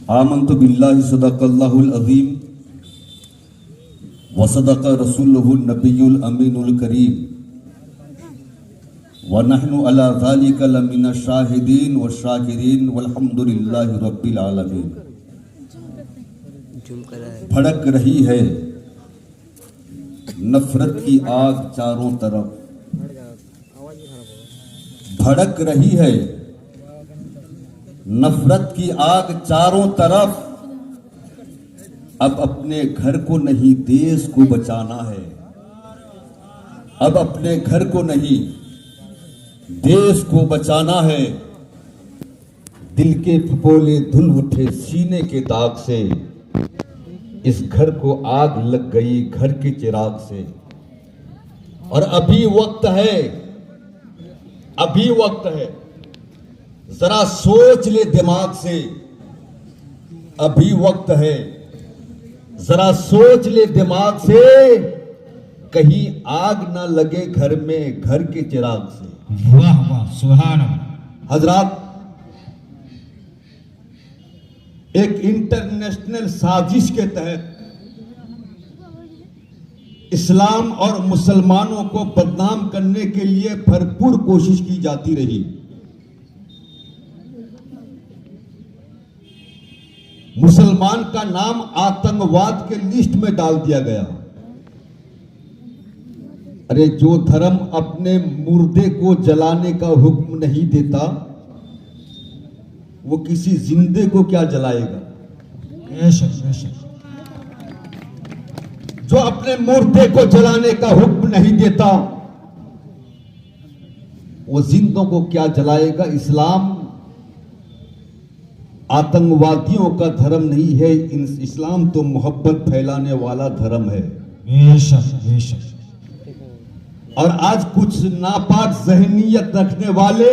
आमन्तु बिल्लाहि सदक़ल्लाहुल अज़ीम व सदक़ रसूलुहुन नबियुल अमीनुल करीम व नहनु अला ज़ालिका लमिनश शाहिदीन व शाकिरीन वल्हम्दुलिल्लाहि रब्बिल आलमीन। भड़क रही है नफरत की आग चारों तरफ, भड़क रही है नफरत की आग चारों तरफ। अब अपने घर को नहीं देश को बचाना है, अब अपने घर को नहीं देश को बचाना है। दिल के फपोले धुल उठे सीने के दाग से, इस घर को आग लग गई घर के चिराग से। और अभी वक्त है, अभी वक्त है, जरा सोच ले दिमाग से। अभी वक्त है, जरा सोच ले दिमाग से, कहीं आग ना लगे घर में घर के चिराग से। वाह वाह सुभान अल्लाह। हजरात, एक इंटरनेशनल साजिश के तहत इस्लाम और मुसलमानों को बदनाम करने के लिए भरपूर कोशिश की जाती रही। मुसलमान का नाम आतंकवाद के लिस्ट में डाल दिया गया। अरे जो धर्म अपने मुर्दे को जलाने का हुक्म नहीं देता, वो किसी जिंदे को क्या जलाएगा। बेशक बेशक। जो अपने मुर्दे को जलाने का हुक्म नहीं देता, वो जिंदों को क्या जलाएगा। इस्लाम आतंकवादियों का धर्म नहीं है, इस्लाम तो मोहब्बत फैलाने वाला धर्म है। बेशक बेशक। और आज कुछ नापाक जहनीयत रखने वाले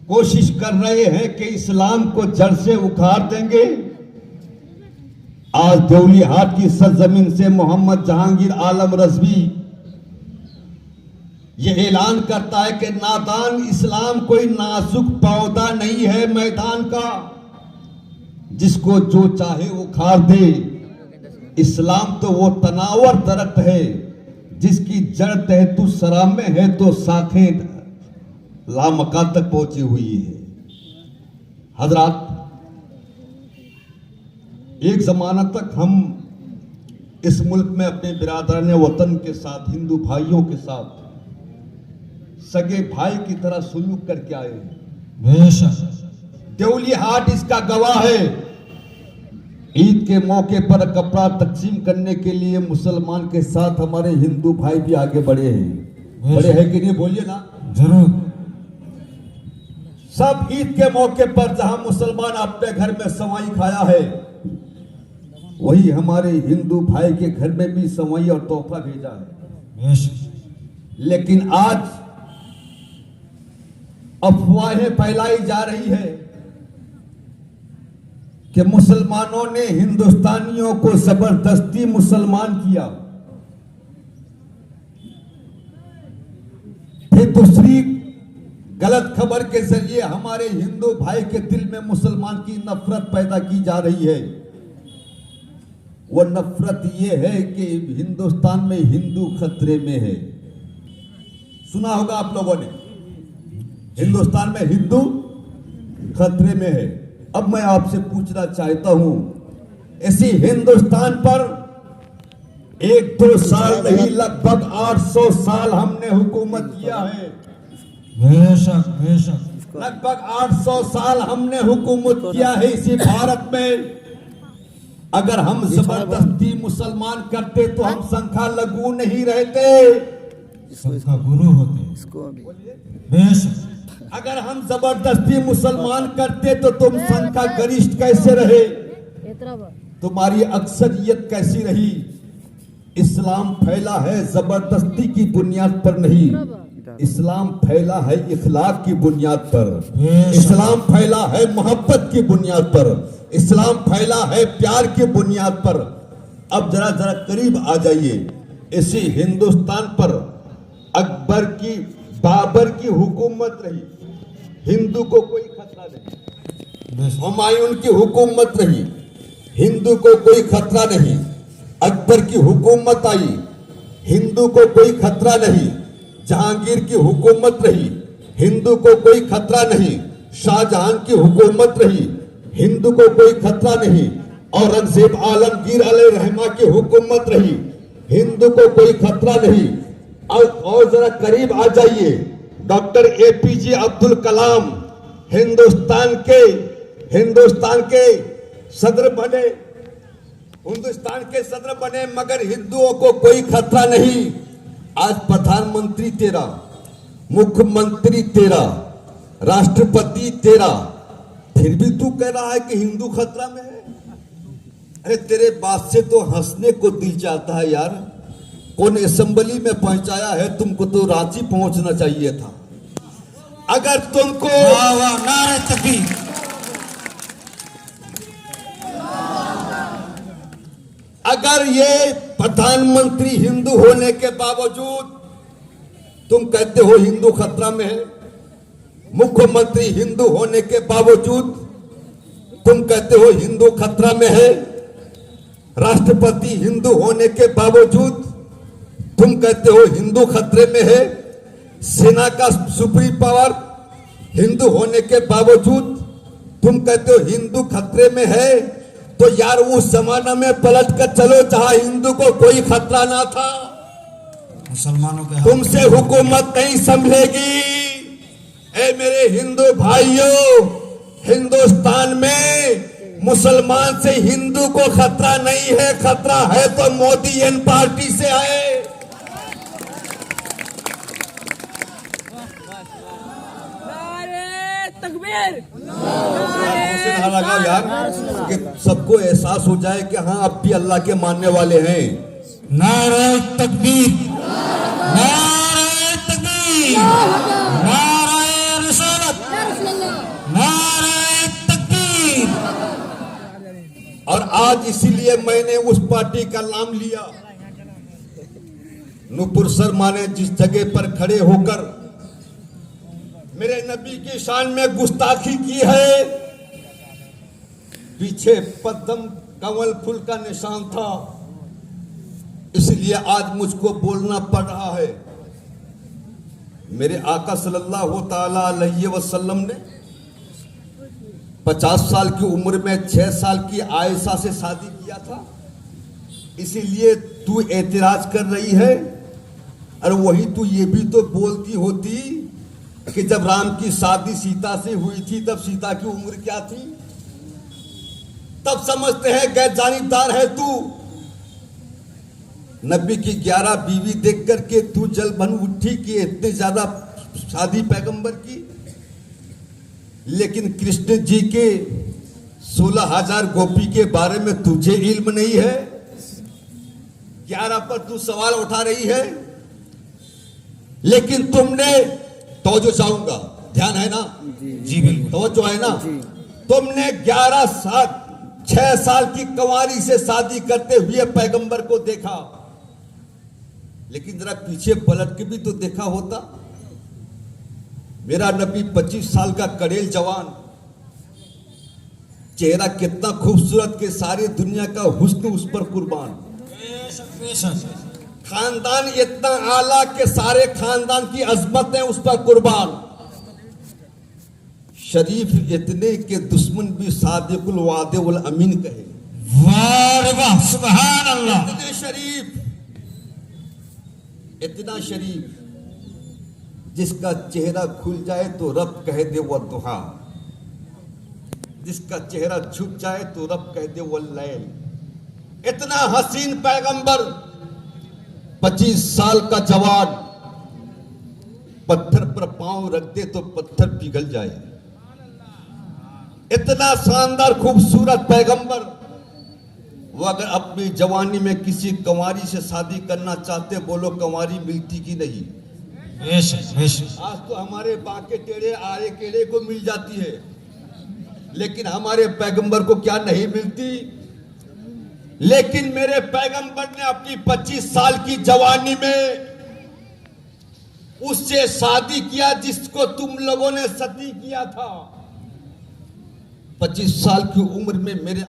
कोशिश कर रहे हैं कि इस्लाम को जड़ से उखाड़ देंगे। आज देवलीहाट की सरजमीन से मोहम्मद जहांगीर आलम रज़वी ये ऐलान करता है कि नादान इस्लाम कोई नाजुक पौधा नहीं है मैदान का, जिसको जो चाहे उखाड़ दे। इस्लाम तो वो तनावर दरख्त है जिसकी जड़ तहतु सरा में है तो शाखें लामका तक पहुंची हुई है। हजरात, एक जमाना तक हम इस मुल्क में अपने बिरादरान वतन के साथ, हिंदू भाइयों के साथ सगे भाई की तरह सुलूक करके आए। बेशक। देवलीहाट इसका गवाह है। ईद के मौके पर कपड़ा तकसीम करने के लिए मुसलमान के साथ हमारे हिंदू भाई भी आगे बढ़े हैं। बड़े हैं कि नहीं, बोलिए ना। जरूर। सब ईद के मौके पर जहां मुसलमान अपने घर में सवाई खाया है, वही हमारे हिंदू भाई के घर में भी सवाई और तोहफा भेजा है। बेशक। लेकिन आज अफवाहें फैलाई जा रही है कि मुसलमानों ने हिंदुस्तानियों को जबरदस्ती मुसलमान किया। फिर दूसरी गलत खबर के जरिए हमारे हिंदू भाई के दिल में मुसलमान की नफरत पैदा की जा रही है। वो नफरत ये है कि हिंदुस्तान में हिंदू खतरे में है। सुना होगा आप लोगों ने, हिंदुस्तान में हिंदू खतरे में है। अब मैं आपसे पूछना चाहता हूं, इसी हिंदुस्तान पर 1-2 साल नहीं, लगभग 800 साल हमने हुकूमत किया है। बेशक बेशक। लगभग 800 साल हमने हुकूमत किया है इसी भारत में। अगर हम जबरदस्ती मुसलमान करते तो हम संख्या लघु नहीं रहते, सबका गुरु होते। बेशक। अगर हम जबरदस्ती मुसलमान करते तो तुम संख्या गरिष्ठ कैसे रहे, तुम्हारी अक्सरियत कैसी रही। इस्लाम फैला है जबरदस्ती की बुनियाद पर नहीं, इस्लाम फैला है इखलाक की बुनियाद पर। इस्लाम फैला है मोहब्बत की बुनियाद पर। इस्लाम फैला है प्यार की बुनियाद पर। अब जरा जरा करीब आ जाइए। इसी हिंदुस्तान पर अकबर की, बाबर की हुकूमत रही, हिंदू को कोई खतरा नहीं। बेशक हुमायूं की हुकूमत रही, हिंदू को कोई खतरा नहीं। अकबर की हुकूमत आई, हिंदू को कोई खतरा नहीं। जहांगीर की हुकूमत रही, हिंदू को कोई खतरा नहीं। शाहजहां की हुकूमत रही, हिंदू को कोई खतरा नहीं। औरंगजेब आलमगीर अलैहिर्रहमा की हुकूमत रही, हिंदू को कोई खतरा नहीं। और जरा करीब आ जाइए, डॉक्टर एपीजे अब्दुल कलाम हिंदुस्तान के सदर बने, हिंदुस्तान के सदर बने, मगर हिंदुओं को कोई खतरा नहीं। आज प्रधानमंत्री तेरा, मुख्यमंत्री तेरा, राष्ट्रपति तेरा, फिर भी तू कह रहा है कि हिंदू खतरा में है। अरे तेरे बात से तो हंसने को दिल चाहता है यार। कौन असेंबली में पहुंचाया है? तुमको तो रांची पहुंचना चाहिए था। अगर तुमको वाह वाह, नारे तकबीर। अगर ये प्रधानमंत्री हिंदू होने के बावजूद तुम कहते हो हिंदू खतरा में है, मुख्यमंत्री हिंदू होने के बावजूद तुम कहते हो हिंदू खतरा में है, राष्ट्रपति हिंदू होने के बावजूद तुम कहते हो हिंदू खतरे में है, सेना का सुप्रीम पावर हिंदू होने के बावजूद तुम कहते हो हिंदू खतरे में है, तो यार उस जमाना में पलट कर चलो जहां हिंदू को कोई खतरा ना था। मुसलमानों के तुमसे हुकूमत नहीं संभलेगी। ए मेरे हिंदू भाइयों, हिंदुस्तान में मुसलमान से हिंदू को खतरा नहीं है, खतरा है तो मोदी एन पार्टी से आए। लगा यार कि सबको एहसास हो जाए कि हाँ अब भी अल्लाह के मानने वाले हैं। नारे तकबीर, नारे तकबीर, नारे रिसालत, नारे तकबीर। और आज इसीलिए मैंने उस पार्टी का नाम लिया। नूपुर शर्मा ने जिस जगह पर खड़े होकर मेरे नबी की शान में गुस्ताखी की है, पीछे पद्म कमल फूल का निशान था, इसलिए आज मुझको बोलना पड़ रहा है। मेरे आका सल्लल्लाहु ताला अलैहि वसल्लम ने 50 साल की उम्र में 6 साल की आयशा से शादी किया था, इसीलिए तू एतराज कर रही है। और वही तू ये भी तो बोलती होती कि जब राम की शादी सीता से हुई थी तब सीता की उम्र क्या थी। तब समझते हैं गैर जानीदार है तू। नबी की 11 बीवी देख करके तू जल बन उठी कि इतने ज्यादा शादी पैगंबर की, लेकिन कृष्ण जी के 16,000 गोपी के बारे में तुझे इल्म नहीं है। 11 पर तू सवाल उठा रही है, लेकिन तुमने तवज्जो चाहूंगा, ध्यान है ना? जी बिल्कुल, तवज्जो है ना? तुमने 6 साल की कंवारी से शादी करते हुए पैगंबर को देखा, लेकिन जरा पीछे पलट के भी तो देखा होता। मेरा नबी 25 साल का कड़ेल जवान, चेहरा कितना खूबसूरत कि सारी दुनिया का हुस्न उस पर कुर्बान, खानदान इतना आला के सारे खानदान की अजमतें उस पर कुर्बान, शरीफ इतने के दुश्मन भी सादिकुल वादे वल अमीन कहे। वाह वाह, सुभान अल्लाह। इतने शरीफ, इतना शरीफ जिसका चेहरा खुल जाए तो रब कह दे वो दुहा, जिसका चेहरा झुक जाए तो रब कह दे वो लैल। इतना हसीन पैगंबर, 25 साल का जवान, पत्थर पर पांव रख दे तो पत्थर पिघल जाए। इतना शानदार खूबसूरत पैगंबर, वो अगर अपनी जवानी में किसी कंवारी से शादी करना चाहते, बोलो कंवारी मिलती कि नहीं? आज तो हमारे बांके टेढ़े आड़े केड़े को मिल जाती है, लेकिन हमारे पैगंबर को क्या नहीं मिलती? लेकिन मेरे पैगंबर ने अपनी 25 साल की जवानी में उससे शादी किया जिसको तुम लोगों ने सती किया था। 25 साल की उम्र में मेरे